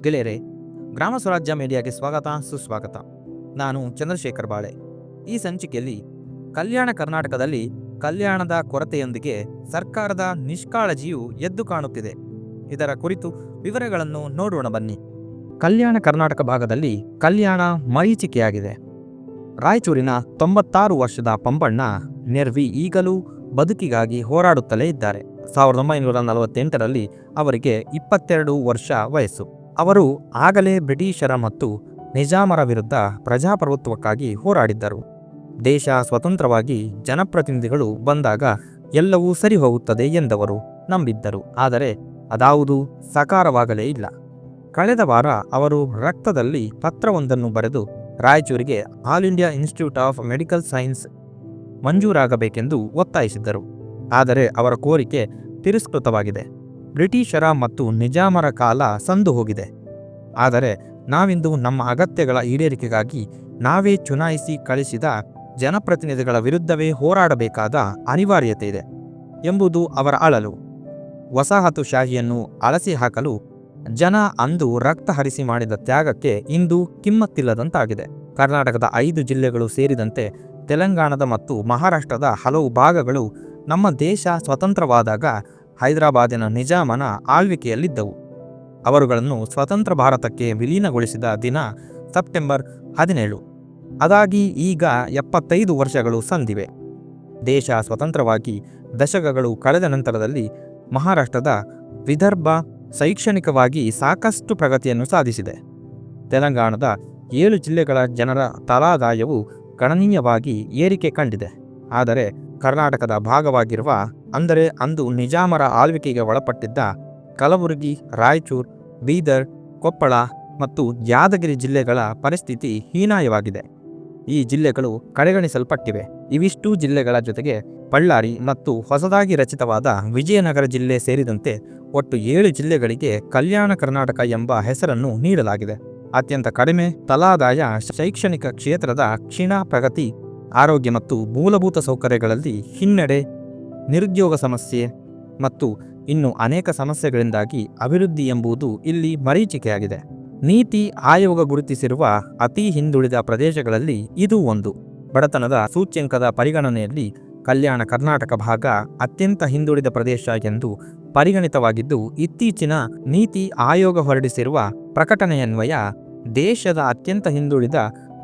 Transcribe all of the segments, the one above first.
ಗೆಳೆಯರೆ, ಗ್ರಾಮ ಸ್ವರಾಜ್ಯ ಮೀಡಿಯಾಗೆ ಸ್ವಾಗತ ಸುಸ್ವಾಗತ. ನಾನು ಚಂದ್ರಶೇಖರ್ ಬಾಳೆ. ಈ ಸಂಚಿಕೆಯಲ್ಲಿ ಕಲ್ಯಾಣ ಕರ್ನಾಟಕದಲ್ಲಿ ಕಲ್ಯಾಣದ ಕೊರತೆಯೊಂದಿಗೆ ಸರ್ಕಾರದ ನಿಷ್ಕಾಳಜಿಯು ಎದ್ದು ಕಾಣುತ್ತಿದೆ. ಇದರ ಕುರಿತು ವಿವರಗಳನ್ನು ನೋಡೋಣ ಬನ್ನಿ. ಕಲ್ಯಾಣ ಕರ್ನಾಟಕ ಭಾಗದಲ್ಲಿ ಕಲ್ಯಾಣ ಮರೀಚಿಕೆಯಾಗಿದೆ. ರಾಯಚೂರಿನ 96 ವರ್ಷದ ಪಂಪಣ್ಣ ನೆರ್ವಿ ಈಗಲೂ ಬದುಕಿಗಾಗಿ ಹೋರಾಡುತ್ತಲೇ ಇದ್ದಾರೆ. 1948ರಲ್ಲಿ ಅವರಿಗೆ 22 ವರ್ಷ ವಯಸ್ಸು. ಅವರು ಆಗಲೇ ಬ್ರಿಟಿಷರ ಮತ್ತು ನಿಜಾಮರ ವಿರುದ್ಧ ಪ್ರಜಾಪ್ರಭುತ್ವಕ್ಕಾಗಿ ಹೋರಾಡಿದ್ದರು. ದೇಶ ಸ್ವತಂತ್ರವಾಗಿ ಜನಪ್ರತಿನಿಧಿಗಳು ಬಂದಾಗ ಎಲ್ಲವೂ ಸರಿ ಹೋಗುತ್ತದೆ ಎಂದವರು ನಂಬಿದ್ದರು. ಆದರೆ ಅದಾವುದೂ ಸಾಕಾರವಾಗಲೇ ಇಲ್ಲ. ಕಳೆದ ವಾರ ಅವರು ರಕ್ತದಲ್ಲಿ ಪತ್ರವೊಂದನ್ನು ಬರೆದು ರಾಯಚೂರಿಗೆ all India institute of medical science ಮಂಜೂರಾಗಬೇಕೆಂದು ಒತ್ತಾಯಿಸಿದ್ದರು. ಆದರೆ ಅವರ ಕೋರಿಕೆ ತಿರಸ್ಕೃತವಾಗಿದೆ. ಬ್ರಿಟಿಷರ ಮತ್ತು ನಿಜಾಮರ ಕಾಲ ಸಂದು ಹೋಗಿದೆ. ಆದರೆ ನಾವಿಂದು ನಮ್ಮ ಅಗತ್ಯಗಳ ಈಡೇರಿಕೆಗಾಗಿ ನಾವೇ ಚುನಾಯಿಸಿ ಕಳಿಸಿದ ಜನಪ್ರತಿನಿಧಿಗಳ ವಿರುದ್ಧವೇ ಹೋರಾಡಬೇಕಾದ ಅನಿವಾರ್ಯತೆ ಇದೆ ಎಂಬುದು ಅವರ ಅಳಲು. ವಸಾಹತುಶಾಹಿಯನ್ನು ಅಳಸಿ ಹಾಕಲು ಜನ ಅಂದು ರಕ್ತ ಹರಿಸಿ ಮಾಡಿದ ತ್ಯಾಗಕ್ಕೆ ಇಂದು ಕಿಮ್ಮತ್ತಿಲ್ಲದಂತಾಗಿದೆ. ಕರ್ನಾಟಕದ 5 ಜಿಲ್ಲೆಗಳು ಸೇರಿದಂತೆ ತೆಲಂಗಾಣದ ಮತ್ತು ಮಹಾರಾಷ್ಟ್ರದ ಹಲವು ಭಾಗಗಳು ನಮ್ಮ ದೇಶ ಸ್ವತಂತ್ರವಾದಾಗ ಹೈದರಾಬಾದಿನ ನಿಜಾಮನ ಆಳ್ವಿಕೆಯಲ್ಲಿದ್ದವು. ಅವರುಗಳನ್ನು ಸ್ವತಂತ್ರ ಭಾರತಕ್ಕೆ ವಿಲೀನಗೊಳಿಸಿದ ದಿನ ಸೆಪ್ಟೆಂಬರ್ 17. ಅದಾಗಿ ಈಗ 75 ವರ್ಷಗಳು ಸಂದಿವೆ. ದೇಶ ಸ್ವತಂತ್ರವಾಗಿ ದಶಕಗಳು ಕಳೆದ ನಂತರದಲ್ಲಿ ಮಹಾರಾಷ್ಟ್ರದ ವಿದರ್ಭ ಶೈಕ್ಷಣಿಕವಾಗಿ ಸಾಕಷ್ಟು ಪ್ರಗತಿಯನ್ನು ಸಾಧಿಸಿದೆ. ತೆಲಂಗಾಣದ 7 ಜಿಲ್ಲೆಗಳ ಜನರ ತಲಾದಾಯವು ಗಣನೀಯವಾಗಿ ಏರಿಕೆ ಕಂಡಿದೆ. ಆದರೆ ಕರ್ನಾಟಕದ ಭಾಗವಾಗಿರುವ, ಅಂದರೆ ಅಂದು ನಿಜಾಮರ ಆಳ್ವಿಕೆಗೆ ಒಳಪಟ್ಟಿದ್ದ ಕಲಬುರಗಿ, ರಾಯಚೂರು, ಬೀದರ್, ಕೊಪ್ಪಳ ಮತ್ತು ಯಾದಗಿರಿ ಜಿಲ್ಲೆಗಳ ಪರಿಸ್ಥಿತಿ ಹೀನಾಯವಾಗಿದೆ. ಈ ಜಿಲ್ಲೆಗಳು ಕಡೆಗಣಿಸಲ್ಪಟ್ಟಿವೆ. ಇವಿಷ್ಟು ಜಿಲ್ಲೆಗಳ ಜೊತೆಗೆ ಬಳ್ಳಾರಿ ಮತ್ತು ಹೊಸದಾಗಿ ರಚಿತವಾದ ವಿಜಯನಗರ ಜಿಲ್ಲೆ ಸೇರಿದಂತೆ ಒಟ್ಟು 7 ಜಿಲ್ಲೆಗಳಿಗೆ ಕಲ್ಯಾಣ ಕರ್ನಾಟಕ ಎಂಬ ಹೆಸರನ್ನು ನೀಡಲಾಗಿದೆ. ಅತ್ಯಂತ ಕಡಿಮೆ ತಲಾದಾಯ, ಶೈಕ್ಷಣಿಕ ಕ್ಷೇತ್ರದ ಕ್ಷೀಣ ಪ್ರಗತಿ, ಆರೋಗ್ಯ ಮತ್ತು ಮೂಲಭೂತ ಸೌಕರ್ಯಗಳಲ್ಲಿ ಹಿನ್ನಡೆ, ನಿರುದ್ಯೋಗ ಸಮಸ್ಯೆ ಮತ್ತು ಇನ್ನು ಅನೇಕ ಸಮಸ್ಯೆಗಳಿಂದಾಗಿ ಅಭಿವೃದ್ಧಿ ಎಂಬುದು ಇಲ್ಲಿ ಮರೀಚಿಕೆಯಾಗಿದೆ. ನೀತಿ ಆಯೋಗ ಗುರುತಿಸಿರುವ ಅತಿ ಹಿಂದುಳಿದ ಪ್ರದೇಶಗಳಲ್ಲಿ ಇದು ಒಂದು. ಬಡತನದ ಸೂಚ್ಯಂಕದ ಪರಿಗಣನೆಯಲ್ಲಿ ಕಲ್ಯಾಣ ಕರ್ನಾಟಕ ಭಾಗ ಅತ್ಯಂತ ಹಿಂದುಳಿದ ಪ್ರದೇಶ ಎಂದು ಪರಿಗಣಿತವಾಗಿದ್ದು, ಇತ್ತೀಚಿನ ನೀತಿ ಆಯೋಗ ಹೊರಡಿಸಿರುವ ಪ್ರಕಟಣೆಯನ್ವಯ ದೇಶದ ಅತ್ಯಂತ ಹಿಂದುಳಿದ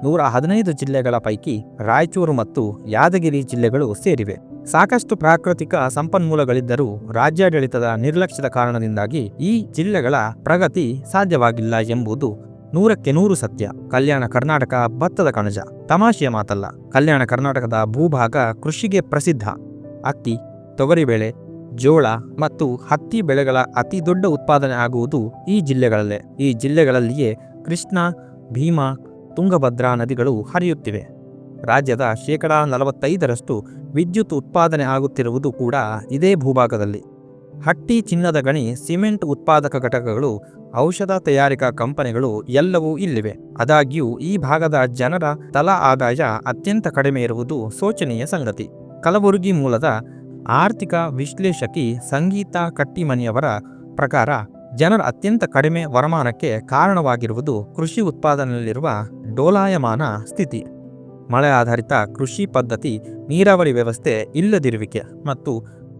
115 ಜಿಲ್ಲೆಗಳ ಪೈಕಿ ರಾಯಚೂರು ಮತ್ತು ಯಾದಗಿರಿ ಜಿಲ್ಲೆಗಳು ಸೇರಿವೆ. ಸಾಕಷ್ಟು ಪ್ರಾಕೃತಿಕ ಸಂಪನ್ಮೂಲಗಳಿದ್ದರೂ ರಾಜ್ಯಾಡಳಿತದ ನಿರ್ಲಕ್ಷ್ಯದ ಕಾರಣದಿಂದಾಗಿ ಈ ಜಿಲ್ಲೆಗಳ ಪ್ರಗತಿ ಸಾಧ್ಯವಾಗಿಲ್ಲ ಎಂಬುದು 100ಕ್ಕೆ 100 ಸತ್ಯ. ಕಲ್ಯಾಣ ಕರ್ನಾಟಕ ಭತ್ತದ ಕಣಜ, ತಮಾಷೆಯ ಮಾತಲ್ಲ. ಕಲ್ಯಾಣ ಕರ್ನಾಟಕದ ಭೂಭಾಗ ಕೃಷಿಗೆ ಪ್ರಸಿದ್ಧ. ಅಕ್ಕಿ, ತೊಗರಿಬೇಳೆ, ಜೋಳ ಮತ್ತು ಹತ್ತಿ ಬೆಳೆಗಳ ಅತಿ ದೊಡ್ಡ ಉತ್ಪಾದನೆ ಆಗುವುದು ಈ ಜಿಲ್ಲೆಗಳಲ್ಲೇ. ಈ ಜಿಲ್ಲೆಗಳಲ್ಲಿಯೇ ಕೃಷ್ಣ, ಭೀಮಾ, ತುಂಗಭದ್ರಾ ನದಿಗಳು ಹರಿಯುತ್ತಿವೆ. ರಾಜ್ಯದ 45% ವಿದ್ಯುತ್ ಉತ್ಪಾದನೆ ಆಗುತ್ತಿರುವುದು ಕೂಡ ಇದೇ ಭೂಭಾಗದಲ್ಲಿ. ಹಟ್ಟಿ, ಚಿನ್ನದ ಗಣಿ, ಸಿಮೆಂಟ್ ಉತ್ಪಾದಕ ಘಟಕಗಳು, ಔಷಧ ತಯಾರಿಕಾ ಕಂಪನಿಗಳು ಎಲ್ಲವೂ ಇಲ್ಲಿವೆ. ಆದಾಗ್ಯೂ ಈ ಭಾಗದ ಜನರ ತಲಾ ಆದಾಯ ಅತ್ಯಂತ ಕಡಿಮೆ ಇರುವುದು ಶೋಚನೀಯ ಸಂಗತಿ. ಕಲಬುರಗಿ ಮೂಲದ ಆರ್ಥಿಕ ವಿಶ್ಲೇಷಕಿ ಸಂಗೀತಾ ಕಟ್ಟಿಮನಿಯವರ ಪ್ರಕಾರ ಜನರ ಅತ್ಯಂತ ಕಡಿಮೆ ವರಮಾನಕ್ಕೆ ಕಾರಣವಾಗಿರುವುದು ಕೃಷಿ ಉತ್ಪಾದನೆಯಲ್ಲಿರುವ ಡೋಲಾಯಮಾನ ಸ್ಥಿತಿ, ಮಳೆ ಆಧಾರಿತ ಕೃಷಿ ಪದ್ಧತಿ, ನೀರಾವರಿ ವ್ಯವಸ್ಥೆ ಇಲ್ಲದಿರುವಿಕೆ ಮತ್ತು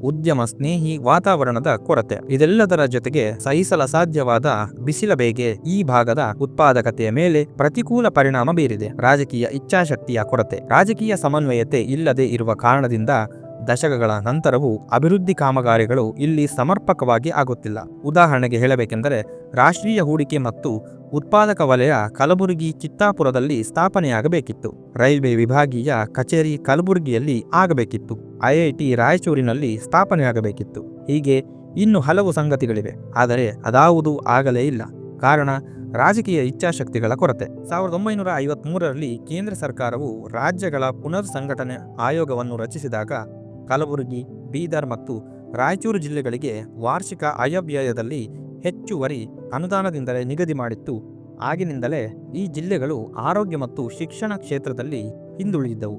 ಉದ್ಯಮ ಸ್ನೇಹಿ ವಾತಾವರಣದ ಕೊರತೆ. ಇದೆಲ್ಲದರ ಜೊತೆಗೆ ಸಹಿಸಲಸಾಧ್ಯವಾದ ಬಿಸಿಲ ಬೇಗೆ ಈ ಭಾಗದ ಉತ್ಪಾದಕತೆಯ ಮೇಲೆ ಪ್ರತಿಕೂಲ ಪರಿಣಾಮ ಬೀರಿದೆ. ರಾಜಕೀಯ ಇಚ್ಛಾಶಕ್ತಿಯ ಕೊರತೆ, ರಾಜಕೀಯ ಸಮನ್ವಯತೆ ಇಲ್ಲದೆ ಇರುವ ಕಾರಣದಿಂದ ದಶಕಗಳ ನಂತರವೂ ಅಭಿವೃದ್ಧಿ ಕಾಮಗಾರಿಗಳು ಇಲ್ಲಿ ಸಮರ್ಪಕವಾಗಿ ಆಗುತ್ತಿಲ್ಲ. ಉದಾಹರಣೆಗೆ ಹೇಳಬೇಕೆಂದರೆ, ರಾಷ್ಟ್ರೀಯ ಹೂಡಿಕೆ ಮತ್ತು ಉತ್ಪಾದಕ ವಲಯ ಕಲಬುರಗಿ, ಚಿತ್ತಾಪುರದಲ್ಲಿ ಸ್ಥಾಪನೆಯಾಗಬೇಕಿತ್ತು. ರೈಲ್ವೆ ವಿಭಾಗೀಯ ಕಚೇರಿ ಕಲಬುರಗಿಯಲ್ಲಿ ಆಗಬೇಕಿತ್ತು. IIT ರಾಯಚೂರಿನಲ್ಲಿ ಸ್ಥಾಪನೆಯಾಗಬೇಕಿತ್ತು. ಹೀಗೆ ಇನ್ನು ಹಲವು ಸಂಗತಿಗಳಿವೆ. ಆದರೆ ಅದಾವುದೂ ಆಗಲೇ ಇಲ್ಲ. ಕಾರಣ ರಾಜಕೀಯ ಇಚ್ಛಾಶಕ್ತಿಗಳ ಕೊರತೆ. 1953ರಲ್ಲಿ ಕೇಂದ್ರ ಸರ್ಕಾರವು ರಾಜ್ಯಗಳ ಪುನರ್ ಸಂಘಟನೆ ಆಯೋಗವನ್ನು ರಚಿಸಿದಾಗ ಕಲಬುರಗಿ, ಬೀದರ್ ಮತ್ತು ರಾಯಚೂರು ಜಿಲ್ಲೆಗಳಿಗೆ ವಾರ್ಷಿಕ ಆಯವ್ಯಯದಲ್ಲಿ ಹೆಚ್ಚುವರಿ ಅನುದಾನದಿಂದಲೇ ನಿಗದಿ ಮಾಡಿತ್ತು. ಆಗಿನಿಂದಲೇ ಈ ಜಿಲ್ಲೆಗಳು ಆರೋಗ್ಯ ಮತ್ತು ಶಿಕ್ಷಣ ಕ್ಷೇತ್ರದಲ್ಲಿ ಹಿಂದುಳಿದಿದ್ದವು.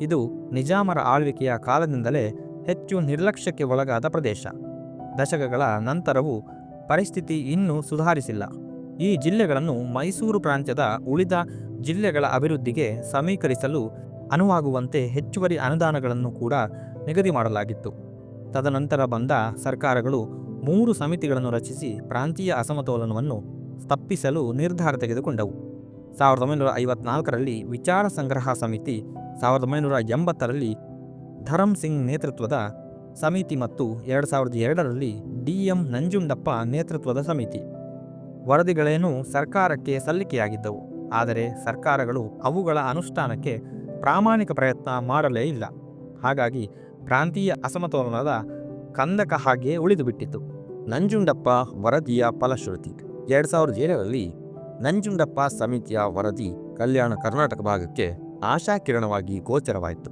ಇದು ನಿಜಾಮರ ಆಳ್ವಿಕೆಯ ಕಾಲದಿಂದಲೇ ಹೆಚ್ಚು ನಿರ್ಲಕ್ಷ್ಯಕ್ಕೆ ಒಳಗಾದ ಪ್ರದೇಶ. ದಶಕಗಳ ನಂತರವೂ ಪರಿಸ್ಥಿತಿ ಇನ್ನೂ ಸುಧಾರಿಸಿಲ್ಲ. ಈ ಜಿಲ್ಲೆಗಳನ್ನು ಮೈಸೂರು ಪ್ರಾಂತ್ಯದ ಉಳಿದ ಜಿಲ್ಲೆಗಳ ಅಭಿವೃದ್ಧಿಗೆ ಸಮೀಕರಿಸಲು ಅನುವಾಗುವಂತೆ ಹೆಚ್ಚುವರಿ ಅನುದಾನಗಳನ್ನು ಕೂಡ ನಿಗದಿ ಮಾಡಲಾಗಿತ್ತು. ತದನಂತರ ಬಂದ ಸರ್ಕಾರಗಳು 3 ಸಮಿತಿಗಳನ್ನು ರಚಿಸಿ ಪ್ರಾಂತೀಯ ಅಸಮತೋಲನವನ್ನು ತಪ್ಪಿಸಲು ನಿರ್ಧಾರ ತೆಗೆದುಕೊಂಡವು. 1954ರಲ್ಲಿ ವಿಚಾರ ಸಂಗ್ರಹ ಸಮಿತಿ, 1980ರಲ್ಲಿ ಧರಮ್ ಸಿಂಗ್ ನೇತೃತ್ವದ ಸಮಿತಿ ಮತ್ತು 2002ರಲ್ಲಿ ಡಿ.ಎಂ. ನಂಜುಂಡಪ್ಪ ನೇತೃತ್ವದ ಸಮಿತಿ. ವರದಿಗಳೇನೂ ಸರ್ಕಾರಕ್ಕೆ ಸಲ್ಲಿಕೆಯಾಗಿದ್ದವು. ಆದರೆ ಸರ್ಕಾರಗಳು ಅವುಗಳ ಅನುಷ್ಠಾನಕ್ಕೆ ಪ್ರಾಮಾಣಿಕ ಪ್ರಯತ್ನ ಮಾಡಲೇ ಇಲ್ಲ. ಹಾಗಾಗಿ ಪ್ರಾಂತೀಯ ಅಸಮತೋಲನದ ಕಂದಕ ಹಾಗೆ ಉಳಿದುಬಿಟ್ಟಿತು. ನಂಜುಂಡಪ್ಪ ವರದಿಯ ಫಲಶ್ರುತಿ. 2007ರಲ್ಲಿ ನಂಜುಂಡಪ್ಪ ಸಮಿತಿಯ ವರದಿ ಕಲ್ಯಾಣ ಕರ್ನಾಟಕ ಭಾಗಕ್ಕೆ ಆಶಾಕಿರಣವಾಗಿ ಗೋಚರವಾಯಿತು.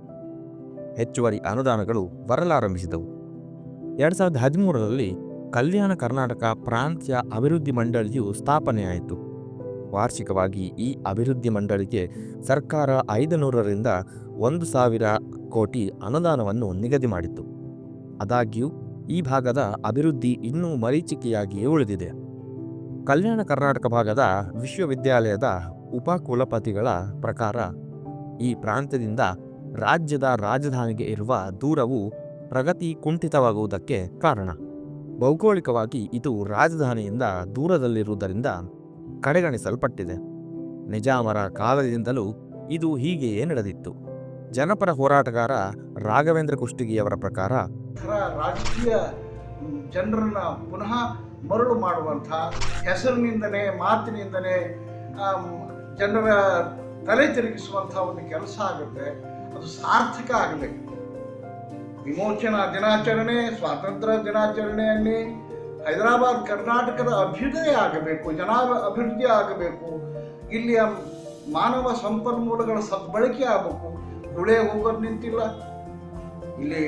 ಹೆಚ್ಚುವರಿ ಅನುದಾನಗಳು ಬರಲಾರಂಭಿಸಿದವು. 2013ರಲ್ಲಿ ಕಲ್ಯಾಣ ಕರ್ನಾಟಕ ಪ್ರಾಂತ್ಯ ಅಭಿವೃದ್ಧಿ ಮಂಡಳಿಯು ಸ್ಥಾಪನೆಯಾಯಿತು. ವಾರ್ಷಿಕವಾಗಿ ಈ ಅಭಿವೃದ್ಧಿ ಮಂಡಳಿಗೆ ಸರ್ಕಾರ 500ರಿಂದ 1,000 ಕೋಟಿ ಅನುದಾನವನ್ನು ನಿಗದಿ ಮಾಡಿತ್ತು. ಆದಾಗ್ಯೂ ಈ ಭಾಗದ ಅಭಿವೃದ್ಧಿ ಇನ್ನೂ ಮರೀಚಿಕೆಯಾಗಿಯೇ ಉಳಿದಿದೆ. ಕಲ್ಯಾಣ ಕರ್ನಾಟಕ ಭಾಗದ ವಿಶ್ವವಿದ್ಯಾಲಯದ ಉಪಕುಲಪತಿಗಳ ಪ್ರಕಾರ ಈ ಪ್ರಾಂತ್ಯದಿಂದ ರಾಜ್ಯದ ರಾಜಧಾನಿಗೆ ಇರುವ ದೂರವು ಪ್ರಗತಿ ಕುಂಠಿತವಾಗುವುದಕ್ಕೆ ಕಾರಣ. ಭೌಗೋಳಿಕವಾಗಿ ಇದು ರಾಜಧಾನಿಯಿಂದ ದೂರದಲ್ಲಿರುವುದರಿಂದ ಕಡೆಗಣಿಸಲ್ಪಟ್ಟಿದೆ. ನಿಜಾಮರ ಕಾಲದಿಂದಲೂ ಇದು ಹೀಗೆಯೇ ನಡೆದಿತ್ತು. ಜನಪರ ಹೋರಾಟಗಾರ ರಾಘವೇಂದ್ರ ಕುಷ್ಟಗಿಯವರ ಪ್ರಕಾರ ರಾಜಕೀಯ ಜನರನ್ನ ಪುನಃ ಮರಳು ಮಾಡುವಂಥ ಹೆಸರಿನಿಂದನೇ ಮಾತಿನಿಂದನೇ ಜನರ ತಲೆ ತಿರುಗಿಸುವಂಥ ಒಂದು ಕೆಲಸ ಆಗುತ್ತೆ. ಅದು ಸಾರ್ಥಕ ಆಗಬೇಕು. ವಿಮೋಚನಾ ದಿನಾಚರಣೆ, ಸ್ವಾತಂತ್ರ್ಯ ದಿನಾಚರಣೆಯಲ್ಲಿ ಹೈದರಾಬಾದ್ ಕರ್ನಾಟಕದ ಅಭ್ಯುದಯ ಆಗಬೇಕು, ಅಭಿವೃದ್ಧಿ ಆಗಬೇಕು, ಇಲ್ಲಿಯ ಮಾನವ ಸಂಪನ್ಮೂಲಗಳ ಸದ್ಬಳಕೆ ಆಗಬೇಕು. ಗುಳೆ ಹೋಗೋದು ನಿಂತಿಲ್ಲ. ಇಲ್ಲಿ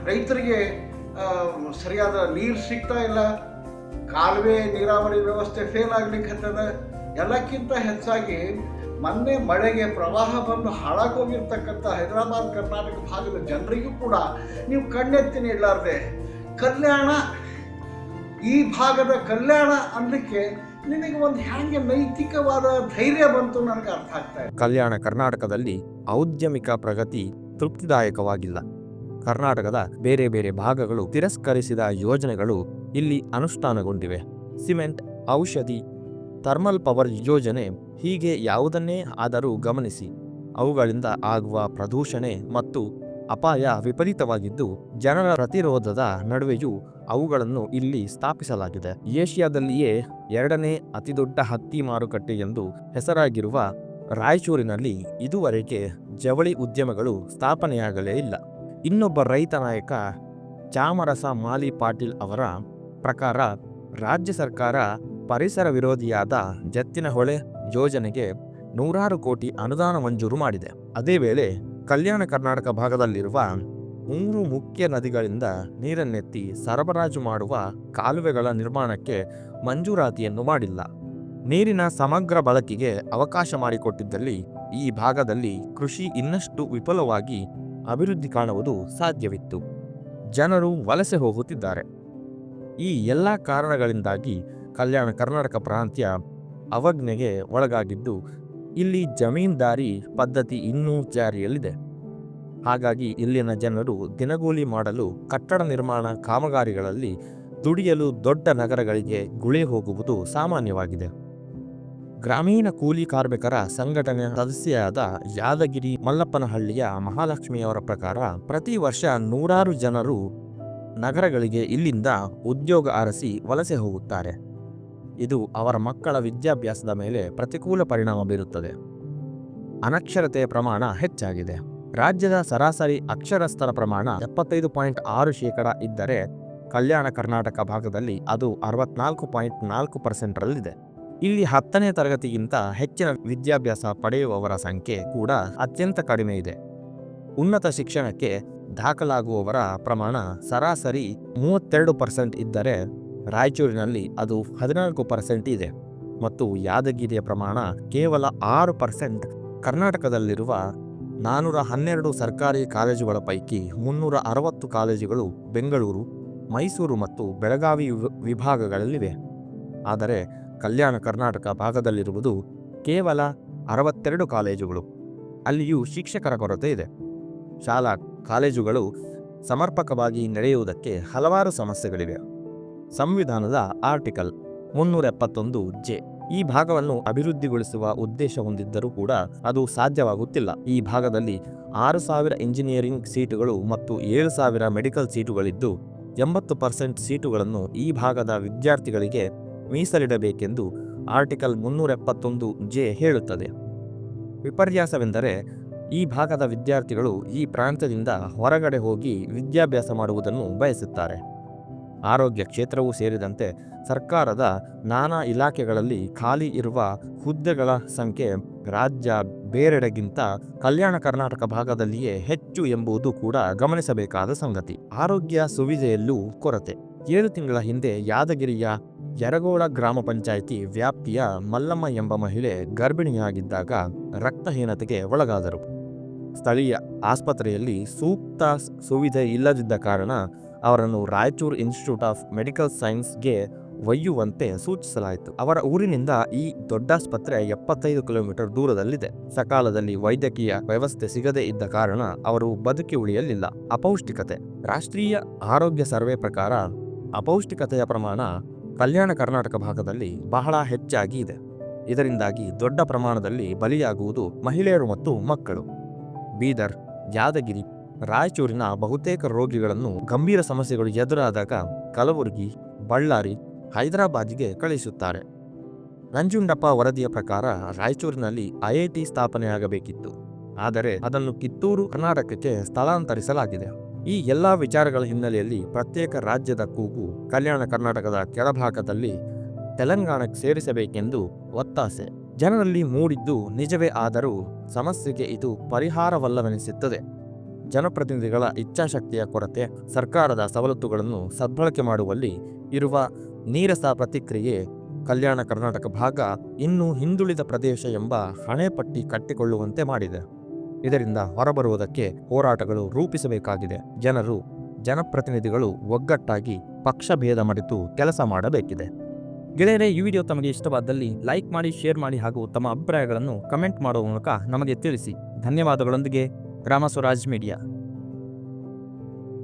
ರೈತರಿಗೆ ಸರಿಯಾದ ನೀರು ಸಿಗ್ತಾ ಇಲ್ಲ. ಕಾಲುವೆ ನೀರಾವರಿ ವ್ಯವಸ್ಥೆ ಫೇಲ್ ಆಗ್ಲಿಕ್ಕತ್ತದ. ಎಲ್ಲಕ್ಕಿಂತ ಹೆಚ್ಚಾಗಿ ಮೊನ್ನೆ ಮಳೆಗೆ ಪ್ರವಾಹ ಬಂದು ಹಾಳಾಗೋಗಿರ್ತಕ್ಕಂಥ ಹೈದರಾಬಾದ್ ಕರ್ನಾಟಕ ಭಾಗದ ಜನರಿಗೂ ಕೂಡ ನೀವು ಕಣ್ಣೆತ್ತಿ ನೀಡಲಾರ್ದೆ ಕಲ್ಯಾಣ, ಈ ಭಾಗದ ಕಲ್ಯಾಣ ಅನ್ನಲಿಕ್ಕೆ ನಿನಗೆ ಒಂದು ಹ್ಯಾಂಗೆ ನೈತಿಕವಾದ ಧೈರ್ಯ ಬಂತು ನನಗೆ ಅರ್ಥ ಆಗ್ತಾ ಇದೆ. ಕಲ್ಯಾಣ ಕರ್ನಾಟಕದಲ್ಲಿ ಔದ್ಯಮಿಕ ಪ್ರಗತಿ ತೃಪ್ತಿದಾಯಕವಾಗಿಲ್ಲ. ಕರ್ನಾಟಕದ ಬೇರೆ ಬೇರೆ ಭಾಗಗಳು ತಿರಸ್ಕರಿಸಿದ ಯೋಜನೆಗಳು ಇಲ್ಲಿ ಅನುಷ್ಠಾನಗೊಂಡಿವೆ. ಸಿಮೆಂಟ್, ಔಷಧಿ, ಥರ್ಮಲ್ ಪವರ್ ಯೋಜನೆ ಹೀಗೆ ಯಾವುದನ್ನೇ ಆದರೂ ಗಮನಿಸಿ, ಅವುಗಳಿಂದ ಆಗುವ ಪ್ರದೂಷಣೆ ಮತ್ತು ಅಪಾಯ ವಿಪರೀತವಾಗಿದ್ದು ಜನರ ಪ್ರತಿರೋಧದ ನಡುವೆಯೂ ಅವುಗಳನ್ನು ಇಲ್ಲಿ ಸ್ಥಾಪಿಸಲಾಗಿದೆ. ಏಷ್ಯಾದಲ್ಲಿಯೇ 2ನೇ ಅತಿದೊಡ್ಡ ಹತ್ತಿ ಮಾರುಕಟ್ಟೆ ಎಂದು ಹೆಸರಾಗಿರುವ ರಾಯಚೂರಿನಲ್ಲಿ ಇದುವರೆಗೆ ಜವಳಿ ಉದ್ಯಮಗಳು ಸ್ಥಾಪನೆಯಾಗಲೇ ಇಲ್ಲ. ಇನ್ನೊಬ್ಬ ರೈತ ನಾಯಕ ಚಾಮರಸ ಮಾಲಿ ಪಾಟೀಲ್ ಅವರ ಪ್ರಕಾರ ರಾಜ್ಯ ಸರ್ಕಾರ ಪರಿಸರ ವಿರೋಧಿಯಾದ ಜತ್ತಿನಹೊಳೆ ಯೋಜನೆಗೆ 100 ಕೋಟಿ ಅನುದಾನ ಮಂಜೂರು ಮಾಡಿದೆ. ಅದೇ ವೇಳೆ ಕಲ್ಯಾಣ ಕರ್ನಾಟಕ ಭಾಗದಲ್ಲಿರುವ 3 ಮುಖ್ಯ ನದಿಗಳಿಂದ ನೀರನ್ನೆತ್ತಿ ಸರಬರಾಜು ಮಾಡುವ ಕಾಲುವೆಗಳ ನಿರ್ಮಾಣಕ್ಕೆ ಮಂಜೂರಾತಿಯನ್ನು ಮಾಡಿಲ್ಲ. ನೀರಿನ ಸಮಗ್ರ ಬಳಕೆಗೆ ಅವಕಾಶ ಮಾಡಿಕೊಟ್ಟಿದ್ದಲ್ಲಿ ಈ ಭಾಗದಲ್ಲಿ ಕೃಷಿ ಇನ್ನಷ್ಟು ವಿಪುಲವಾಗಿ ಅಭಿವೃದ್ಧಿ ಕಾಣುವುದು ಸಾಧ್ಯವಿತ್ತು. ಜನರು ವಲಸೆ ಹೋಗುತ್ತಿದ್ದಾರೆ. ಈ ಎಲ್ಲ ಕಾರಣಗಳಿಂದಾಗಿ ಕಲ್ಯಾಣ ಕರ್ನಾಟಕ ಪ್ರಾಂತ್ಯ ಅವಜ್ಞೆಗೆ ಒಳಗಾಗಿದ್ದು ಇಲ್ಲಿ ಜಮೀನ್ದಾರಿ ಪದ್ಧತಿ ಇನ್ನೂ ಜಾರಿಯಲ್ಲಿದೆ. ಹಾಗಾಗಿ ಇಲ್ಲಿನ ಜನರು ದಿನಗೂಲಿ ಮಾಡಲು ಕಟ್ಟಡ ನಿರ್ಮಾಣ ಕಾಮಗಾರಿಗಳಲ್ಲಿ ದುಡಿಯಲು ದೊಡ್ಡ ನಗರಗಳಿಗೆ ಗುಳೆ ಹೋಗುವುದು ಸಾಮಾನ್ಯವಾಗಿದೆ. ಗ್ರಾಮೀಣ ಕೂಲಿ ಕಾರ್ಮಿಕರ ಸಂಘಟನೆಯ ಸದಸ್ಯರಾದ ಯಾದಗಿರಿ ಮಲ್ಲಪ್ಪನಹಳ್ಳಿಯ ಮಹಾಲಕ್ಷ್ಮಿಯವರ ಪ್ರಕಾರ ಪ್ರತಿ ವರ್ಷ 100 ಜನರು ನಗರಗಳಿಗೆ ಇಲ್ಲಿಂದ ಉದ್ಯೋಗ ಅರಸಿ ವಲಸೆ ಹೋಗುತ್ತಾರೆ. ಇದು ಅವರ ಮಕ್ಕಳ ವಿದ್ಯಾಭ್ಯಾಸದ ಮೇಲೆ ಪ್ರತಿಕೂಲ ಪರಿಣಾಮ ಬೀರುತ್ತದೆ. ಅನಕ್ಷರತೆಯ ಪ್ರಮಾಣ ಹೆಚ್ಚಾಗಿದೆ. ರಾಜ್ಯದ ಸರಾಸರಿ ಅಕ್ಷರಸ್ಥರ ಪ್ರಮಾಣ 75.6% ಇದ್ದರೆ ಕಲ್ಯಾಣ ಕರ್ನಾಟಕ ಭಾಗದಲ್ಲಿ ಅದು 64.4%ರಲ್ಲಿದೆ. ಇಲ್ಲಿ 10ನೇ ತರಗತಿಗಿಂತ ಹೆಚ್ಚಿನ ವಿದ್ಯಾಭ್ಯಾಸ ಪಡೆಯುವವರ ಸಂಖ್ಯೆ ಕೂಡ ಅತ್ಯಂತ ಕಡಿಮೆ ಇದೆ. ಉನ್ನತ ಶಿಕ್ಷಣಕ್ಕೆ ದಾಖಲಾಗುವವರ ಪ್ರಮಾಣ ಸರಾಸರಿ 32% ಇದ್ದರೆ ರಾಯಚೂರಿನಲ್ಲಿ ಅದು 14% ಇದೆ ಮತ್ತು ಯಾದಗಿರಿಯ ಪ್ರಮಾಣ ಕೇವಲ 6%. ಕರ್ನಾಟಕದಲ್ಲಿರುವ 412 ಸರ್ಕಾರಿ ಕಾಲೇಜುಗಳ ಪೈಕಿ 360 ಕಾಲೇಜುಗಳು ಬೆಂಗಳೂರು, ಮೈಸೂರು ಮತ್ತು ಬೆಳಗಾವಿ ವಿಭಾಗಗಳಲ್ಲಿವೆ. ಆದರೆ ಕಲ್ಯಾಣ ಕರ್ನಾಟಕ ಭಾಗದಲ್ಲಿರುವುದು ಕೇವಲ 62 ಕಾಲೇಜುಗಳು. ಅಲ್ಲಿಯೂ ಶಿಕ್ಷಕರ ಕೊರತೆ ಇದೆ. ಶಾಲಾ ಕಾಲೇಜುಗಳು ಸಮರ್ಪಕವಾಗಿ ನಡೆಯುವುದಕ್ಕೆ ಹಲವಾರು ಸಮಸ್ಯೆಗಳಿವೆ. ಸಂವಿಧಾನದ ಆರ್ಟಿಕಲ್ 371(j) ಈ ಭಾಗವನ್ನು ಅಭಿವೃದ್ಧಿಗೊಳಿಸುವ ಉದ್ದೇಶ ಹೊಂದಿದ್ದರೂ ಕೂಡ ಅದು ಸಾಧ್ಯವಾಗುತ್ತಿಲ್ಲ. ಈ ಭಾಗದಲ್ಲಿ 6,000 ಇಂಜಿನಿಯರಿಂಗ್ ಸೀಟುಗಳು ಮತ್ತು 7,000 ಮೆಡಿಕಲ್ ಸೀಟುಗಳಿದ್ದು 80% ಸೀಟುಗಳನ್ನು ಈ ಭಾಗದ ವಿದ್ಯಾರ್ಥಿಗಳಿಗೆ ಮೀಸಲಿಡಬೇಕೆಂದು ಆರ್ಟಿಕಲ್ 371(j) ಹೇಳುತ್ತದೆ. ವಿಪರ್ಯಾಸವೆಂದರೆ ಈ ಭಾಗದ ವಿದ್ಯಾರ್ಥಿಗಳು ಈ ಪ್ರಾಂತ್ಯದಿಂದ ಹೊರಗಡೆ ಹೋಗಿ ವಿದ್ಯಾಭ್ಯಾಸ ಮಾಡುವುದನ್ನು ಬಯಸುತ್ತಾರೆ. ಆರೋಗ್ಯ ಕ್ಷೇತ್ರವೂ ಸೇರಿದಂತೆ ಸರ್ಕಾರದ ನಾನಾ ಇಲಾಖೆಗಳಲ್ಲಿ ಖಾಲಿ ಇರುವ ಹುದ್ದೆಗಳ ಸಂಖ್ಯೆ ರಾಜ್ಯ ಬೇರೆಡೆಗಿಂತ ಕಲ್ಯಾಣ ಕರ್ನಾಟಕ ಭಾಗದಲ್ಲಿಯೇ ಹೆಚ್ಚು ಎಂಬುದು ಕೂಡ ಗಮನಿಸಬೇಕಾದ ಸಂಗತಿ. ಆರೋಗ್ಯ ಸುವಿಧೆಯಲ್ಲೂ ಕೊರತೆ. 7 ತಿಂಗಳ ಹಿಂದೆ ಯಾದಗಿರಿಯ ಯರಗೋಳ ಗ್ರಾಮ ಪಂಚಾಯಿತಿ ವ್ಯಾಪ್ತಿಯ ಮಲ್ಲಮ್ಮ ಎಂಬ ಮಹಿಳೆ ಗರ್ಭಿಣಿಯಾಗಿದ್ದಾಗ ರಕ್ತಹೀನತೆಗೆ ಒಳಗಾದರು. ಸ್ಥಳೀಯ ಆಸ್ಪತ್ರೆಯಲ್ಲಿ ಸೂಕ್ತ ಸುವಿಧೆ ಇಲ್ಲದಿದ್ದ ಕಾರಣ ಅವರನ್ನು ರಾಯಚೂರು ಇನ್ಸ್ಟಿಟ್ಯೂಟ್ ಆಫ್ ಮೆಡಿಕಲ್ ಸೈನ್ಸ್ಗೆ ಒಯ್ಯುವಂತೆ ಸೂಚಿಸಲಾಯಿತು. ಅವರ ಊರಿನಿಂದ ಈ ದೊಡ್ಡಾಸ್ಪತ್ರೆ 75 ಕಿಲೋಮೀಟರ್ ದೂರದಲ್ಲಿದೆ. ಸಕಾಲದಲ್ಲಿ ವೈದ್ಯಕೀಯ ವ್ಯವಸ್ಥೆ ಸಿಗದೇ ಇದ್ದ ಕಾರಣ ಅವರು ಬದುಕಿ ಉಳಿಯಲಿಲ್ಲ. ಅಪೌಷ್ಟಿಕತೆ. ರಾಷ್ಟ್ರೀಯ ಆರೋಗ್ಯ ಸರ್ವೆ ಪ್ರಕಾರ ಅಪೌಷ್ಟಿಕತೆಯ ಪ್ರಮಾಣ ಕಲ್ಯಾಣ ಕರ್ನಾಟಕ ಭಾಗದಲ್ಲಿ ಬಹಳ ಹೆಚ್ಚಾಗಿ ಇದೆ. ಇದರಿಂದಾಗಿ ದೊಡ್ಡ ಪ್ರಮಾಣದಲ್ಲಿ ಬಲಿಯಾಗುವುದು ಮಹಿಳೆಯರು ಮತ್ತು ಮಕ್ಕಳು. ಬೀದರ್, ಯಾದಗಿರಿ, ರಾಯಚೂರಿನ ಬಹುತೇಕ ರೋಗಿಗಳನ್ನು ಗಂಭೀರ ಸಮಸ್ಯೆಗಳು ಎದುರಾದಾಗ ಕಲಬುರಗಿ, ಬಳ್ಳಾರಿ, ಹೈದರಾಬಾದ್ಗೆ ಕಳಿಸುತ್ತಾರೆ. ನಂಜುಂಡಪ್ಪ ವರದಿಯ ಪ್ರಕಾರ ರಾಯಚೂರಿನಲ್ಲಿ IIT ಸ್ಥಾಪನೆಯಾಗಬೇಕಿತ್ತು. ಆದರೆ ಅದನ್ನು ಕಿತ್ತೂರು, ಕರ್ನಾಟಕಕ್ಕೆ ಸ್ಥಳಾಂತರಿಸಲಾಗಿದೆ. ಈ ಎಲ್ಲ ವಿಚಾರಗಳ ಹಿನ್ನೆಲೆಯಲ್ಲಿ ಪ್ರತ್ಯೇಕ ರಾಜ್ಯದ ಕೂಗು ಕಲ್ಯಾಣ ಕರ್ನಾಟಕದ ಕೆಳಭಾಗದಲ್ಲಿ ತೆಲಂಗಾಣಕ್ಕೆ ಸೇರಿಸಬೇಕೆಂದು ಒತ್ತಾಸೆ ಜನರಲ್ಲಿ ಮೂಡಿದ್ದು ನಿಜವೇ. ಆದರೂ ಸಮಸ್ಯೆಗೆ ಇದು ಪರಿಹಾರವಲ್ಲವೆನಿಸುತ್ತದೆ. ಜನಪ್ರತಿನಿಧಿಗಳ ಇಚ್ಛಾಶಕ್ತಿಯ ಕೊರತೆ, ಸರ್ಕಾರದ ಸವಲತ್ತುಗಳನ್ನು ಸದ್ಬಳಕೆ ಮಾಡುವಲ್ಲಿ ಇರುವ ನೀರಸ ಪ್ರತಿಕ್ರಿಯೆ ಕಲ್ಯಾಣ ಕರ್ನಾಟಕ ಭಾಗ ಇನ್ನೂ ಹಿಂದುಳಿದ ಪ್ರದೇಶ ಎಂಬ ಹಣೆಪಟ್ಟಿ ಕಟ್ಟಿಕೊಳ್ಳುವಂತೆ ಮಾಡಿದೆ. ಇದರಿಂದ ಹೊರಬರುವುದಕ್ಕೆ ಹೋರಾಟಗಳು ರೂಪಿಸಬೇಕಾಗಿದೆ. ಜನಪ್ರತಿನಿಧಿಗಳು ಒಗ್ಗಟ್ಟಾಗಿ ಪಕ್ಷಭೇದ ಮರೆತು ಕೆಲಸ ಮಾಡಬೇಕಿದೆ. ಗೆಳೆಯರೇ, ಈ ವಿಡಿಯೋ ತಮಗೆ ಇಷ್ಟವಾದಲ್ಲಿ ಲೈಕ್ ಮಾಡಿ, ಶೇರ್ ಮಾಡಿ ಹಾಗೂ ತಮ್ಮ ಅಭಿಪ್ರಾಯಗಳನ್ನು ಕಮೆಂಟ್ ಮಾಡುವ ಮೂಲಕ ನಮಗೆ ತಿಳಿಸಿ. ಧನ್ಯವಾದಗಳೊಂದಿಗೆ ಗ್ರಾಮ ಸ್ವರಾಜ್ ಮೀಡಿಯಾ.